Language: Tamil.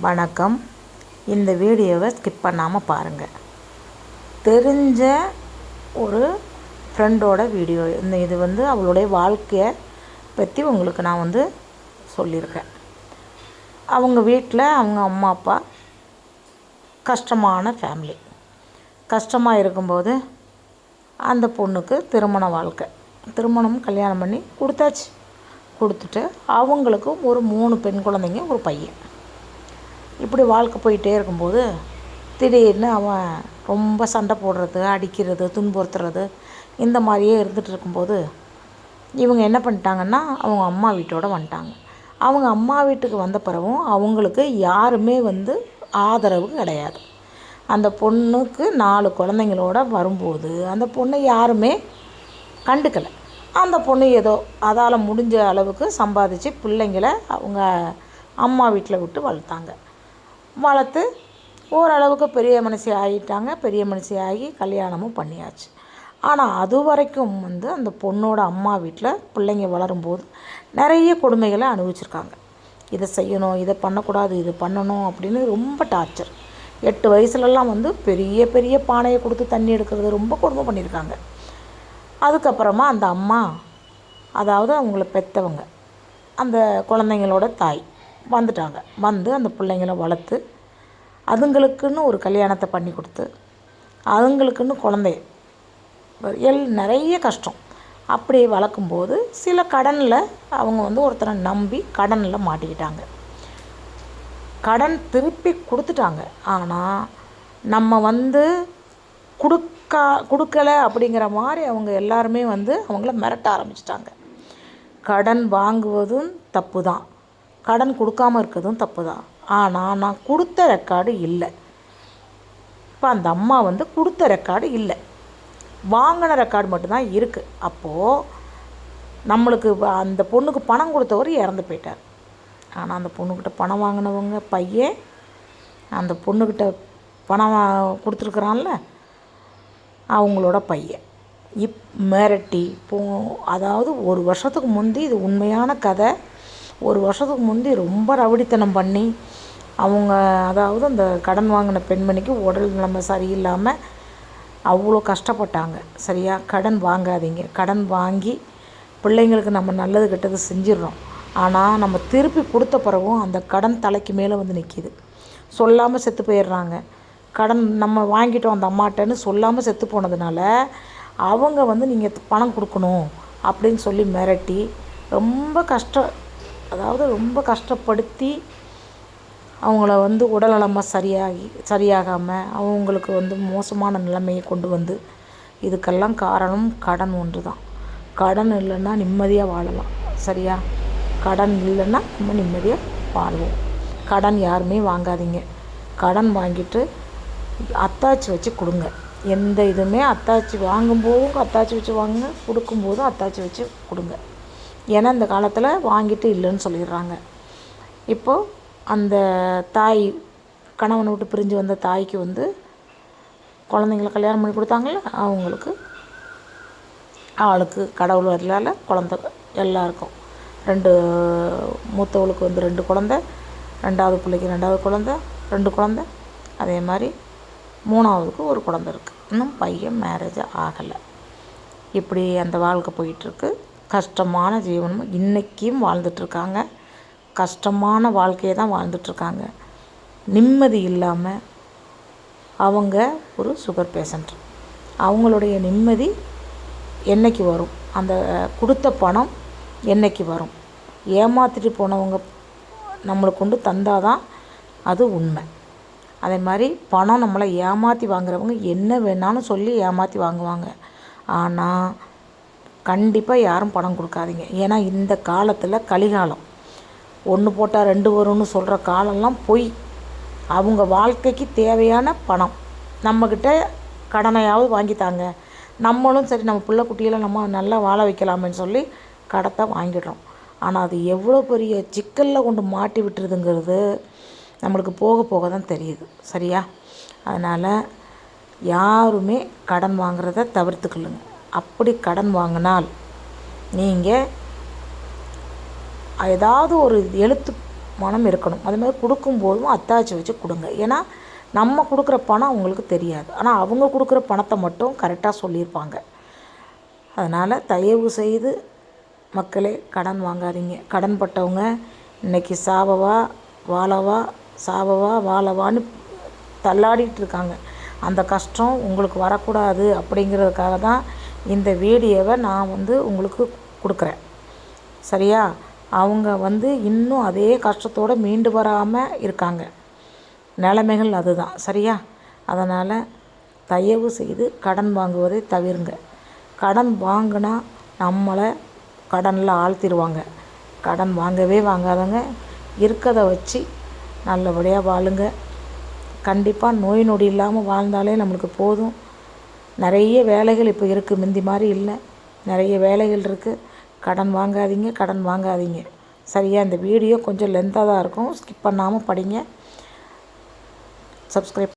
வணக்கம். இந்த வீடியோவை ஸ்கிப் பண்ணாமல் பாருங்கள். தெரிஞ்ச ஒரு ஃப்ரெண்டோட வீடியோ. இது அவளுடைய வாழ்க்கையை பற்றி உங்களுக்கு நான் சொல்லியிருக்கேன். அவங்க வீட்டில் அவங்க அம்மா அப்பா கஷ்டமான ஃபேமிலி. கஷ்டமாக இருக்கும்போது அந்த பொண்ணுக்கு திருமணம் கல்யாணம் பண்ணி கொடுத்துட்டு அவங்களுக்கு ஒரு 3 பெண் குழந்தைங்க, ஒரு பையன். இப்படி வாழ்க்கை போயிட்டே இருக்கும்போது திடீர்னு அவன் ரொம்ப சண்டை போடுறது, அடிக்கிறது, துன்புறுத்துறது இந்த மாதிரியே இருந்துகிட்டு இருக்கும்போது இவங்க என்ன பண்ணிட்டாங்கன்னா அவங்க அம்மா வீட்டோடு வந்துட்டாங்க. அவங்க அம்மா வீட்டுக்கு வந்த பிறகும் அவங்களுக்கு யாருமே ஆதரவு கிடையாது. அந்த பொண்ணுக்கு 4 குழந்தைங்களோட வரும்போது அந்த பொண்ணை யாருமே கண்டுக்கலை. அந்த பொண்ணு ஏதோ அதால் முடிஞ்ச அளவுக்கு சம்பாதிச்சு பிள்ளைங்களை அவங்க அம்மா வீட்டில் விட்டு வளர்த்து ஓரளவுக்கு பெரிய மனுஷி ஆகிட்டாங்க. பெரிய மனுஷி ஆகி கல்யாணமும் பண்ணியாச்சு. ஆனால் அது வரைக்கும் அந்த பொண்ணோட அம்மா வீட்டில் பிள்ளைங்க வளரும்போது நிறைய கொடுமைகளை அனுபவிச்சிருக்காங்க. இதை செய்யணும், இதை பண்ணக்கூடாது, இது பண்ணணும் அப்படின்னு ரொம்ப டார்ச்சர். 8 வயசுலலாம் பெரிய பெரிய பானையை கொடுத்து தண்ணி எடுக்கிறது ரொம்ப கொடுமை பண்ணியிருக்காங்க. அதுக்கப்புறமா அந்த அம்மா, அதாவது அவங்கள பெற்றவங்க, அந்த குழந்தைங்களோட தாய் வந்துட்டாங்க. அந்த பிள்ளைங்கள வளர்த்து அதுங்களுக்குன்னு ஒரு கல்யாணத்தை பண்ணி கொடுத்து அதுங்களுக்குன்னு நிறைய கஷ்டம். அப்படி வளர்க்கும்போது சில கடனில் அவங்க ஒருத்தரை நம்பி கடனில் மாட்டிக்கிட்டாங்க. கடன் திருப்பி கொடுத்துட்டாங்க. ஆனால் நம்ம கொடுக்கலை அப்படிங்கிற மாதிரி அவங்க எல்லாருமே அவங்கள மிரட்ட ஆரம்பிச்சிட்டாங்க. கடன் வாங்குவதும் தப்பு தான், கடன் கொடுக்காமல் இருக்கிறதும் தப்பு தான். ஆனால் நான் கொடுத்த ரெக்கார்டு இல்லை. இப்போ அந்த அம்மா கொடுத்த ரெக்கார்டு இல்லை, வாங்கின ரெக்கார்டு மட்டும்தான் இருக்குது. அப்போது நம்மளுக்கு அந்த பொண்ணுக்கு பணம் கொடுத்தவர் இறந்து போயிட்டார். ஆனால் அந்த பொண்ணுக்கிட்ட பணம் வாங்கினவங்க பையன் அந்த பொண்ணுக்கிட்ட பணம் கொடுத்துருக்குறான்ல அவங்களோட பையன் மிரட்டி அதாவது 1 வருஷத்துக்கு முந்தி, இது உண்மையான கதை, 1 வருஷத்துக்கு முந்தி ரொம்ப ரவுடித்தனம் பண்ணி அவங்க, அதாவது அந்த கடன் வாங்கின பெண்மணிக்கு உடல் நிலைமை சரியில்லாமல் அவ்வளோ கஷ்டப்பட்டாங்க. சரியா? கடன் வாங்காதீங்க. கடன் வாங்கி பிள்ளைங்களுக்கு நம்ம நல்லது கெட்டது செஞ்சிடறோம். ஆனால் நம்ம திருப்பி கொடுத்த பிறகும் அந்த கடன் தலைக்கு மேலே நிற்கிது. சொல்லாமல் செத்து போயிடுறாங்க. கடன் நம்ம வாங்கிட்டோம் அந்த அம்மாட்டன்னு சொல்லாமல் செத்து போனதுனால அவங்க நீங்கள் பணம் கொடுக்கணும் அப்படின்னு சொல்லி மிரட்டி ரொம்ப கஷ்டப்படுத்தி அவங்கள உடல்நலமாக சரியாகாமல் அவங்களுக்கு மோசமான நிலைமையை கொண்டு இதுக்கெல்லாம் காரணம் கடன் ஒன்று தான். கடன் இல்லைன்னா நிம்மதியாக வாழலாம். சரியா? கடன் இல்லைன்னா நம்ம நிம்மதியாக வாழ்வோம். கடன் யாருமே வாங்காதீங்க. கடன் வாங்கிட்டு அத்தாச்சி வச்சு கொடுங்க. எந்த இதுவுமே அத்தாச்சி வாங்கும்போதும் அத்தாச்சி வச்சு வாங்குங்க, கொடுக்கும்போதும் அத்தாச்சி வச்சு கொடுங்க. ஏன்னா இந்த காலத்தில் வாங்கிட்டு இல்லைன்னு சொல்லிடுறாங்க. இப்போது அந்த தாய், கணவனை விட்டு பிரிஞ்சு வந்த தாய்க்கு குழந்தைங்கள கல்யாணம் பண்ணி கொடுத்தாங்கள, அவங்களுக்கு ஆளுக்கு கடவுள் வரலால் குழந்த எல்லாருக்கும் 2 மூத்தவளுக்கு 2 குழந்த, 2வது பிள்ளைக்கு 2வது குழந்த, 2 குழந்த, அதே மாதிரி 3வதுக்கு ஒரு குழந்த இருக்குது. இன்னும் பையன் மேரேஜ் ஆகலை. இப்படி அந்த வாழ்க்கை போயிட்டுருக்கு. கஷ்டமான ஜீவனம் இன்றைக்கும் வாழ்ந்துட்டுருக்காங்க. கஷ்டமான வாழ்க்கையை தான் வாழ்ந்துட்டுருக்காங்க. நிம்மதி இல்லாமல் அவங்க ஒரு சுகர் பேஷண்ட். அவங்களுடைய நிம்மதி என்றைக்கு வரும்? அந்த கொடுத்த பணம் என்றைக்கு வரும்? ஏமாற்றிட்டு போனவங்க நம்மளுக்கு கொண்டு தந்தால் தான் அது உண்மை. அதே மாதிரி பணம் நம்மளை ஏமாற்றி வாங்குறவங்க என்ன வேணாலும் சொல்லி ஏமாற்றி வாங்குவாங்க. ஆனால் கண்டிப்பாக யாரும் பணம் கொடுக்காதீங்க. ஏன்னா இந்த காலத்தில் கலிகாலம், 1 போட்டால் 2 வரும்னு சொல்கிற காலம்லாம் பொய். அவங்க வாழ்க்கைக்கு தேவையான பணம் நம்மக்கிட்ட கடனையாவது வாங்கித்தாங்க, நம்மளும் சரி நம்ம பிள்ளை குட்டியெல்லாம் நம்ம நல்லா வாழ வைக்கலாமேன்னு சொல்லி கடத்தை வாங்கிடுறோம். ஆனால் அது எவ்வளோ பெரிய சிக்கலில் கொண்டு மாட்டி விட்டுருதுங்கிறது நம்மளுக்கு போக போக தான் தெரியுது. சரியா? அதனால் யாருமே கடன் வாங்குறத தவிர்த்துக்கொள்ளுங்க. அப்படி கடன் வாங்கினால் நீங்கள் ஏதாவது ஒரு எழுத்து மனம் இருக்கணும். அதுமாதிரி கொடுக்கும்போதும் அத்தாட்சி வச்சு கொடுங்க. ஏன்னா நம்ம கொடுக்குற பணம் அவங்களுக்கு தெரியாது, ஆனால் அவங்க கொடுக்குற பணத்தை மட்டும் கரெக்டாக சொல்லியிருப்பாங்க. அதனால் தயவு செய்து மக்களே கடன் வாங்காதீங்க. கடன் பட்டவங்க இன்றைக்கி சாவவா வாழவா சாவவா வாழவான்னு தள்ளாடிட்டு இருக்காங்க. அந்த கஷ்டம் உங்களுக்கு வரக்கூடாது அப்படிங்கிறதுக்காக தான் இந்த வீடியோவை நான் உங்களுக்கு கொடுக்குறேன். சரியா? அவங்க இன்னும் அதே கஷ்டத்தோடு மீண்டு வராமல் இருக்காங்க. நிலைமைகள் அதுதான். சரியா? அதனால் தயவு செய்து கடன் வாங்குவதை தவிருங்க. கடன் வாங்கினா நம்மளை கடனில் ஆழ்த்திடுவாங்க. கடன் வாங்கவே வாங்காதங்க. இருக்கிறத வச்சு நல்லபடியாக வாழுங்க. கண்டிப்பாக நோய் நொடி இல்லாமல் வாழ்ந்தாலே நம்மளுக்கு போதும். நிறைய வேலைகள் இப்போ இருக்குது, முந்தி மாதிரி இல்லை. நிறைய வேலைகள் இருக்குது. கடன் வாங்காதீங்க, கடன் வாங்காதீங்க. சரியா? இந்த வீடியோ கொஞ்சம் லென்த்தாக தான் இருக்கும், ஸ்கிப் பண்ணாமல் படிங்க. சப்ஸ்கிரைப்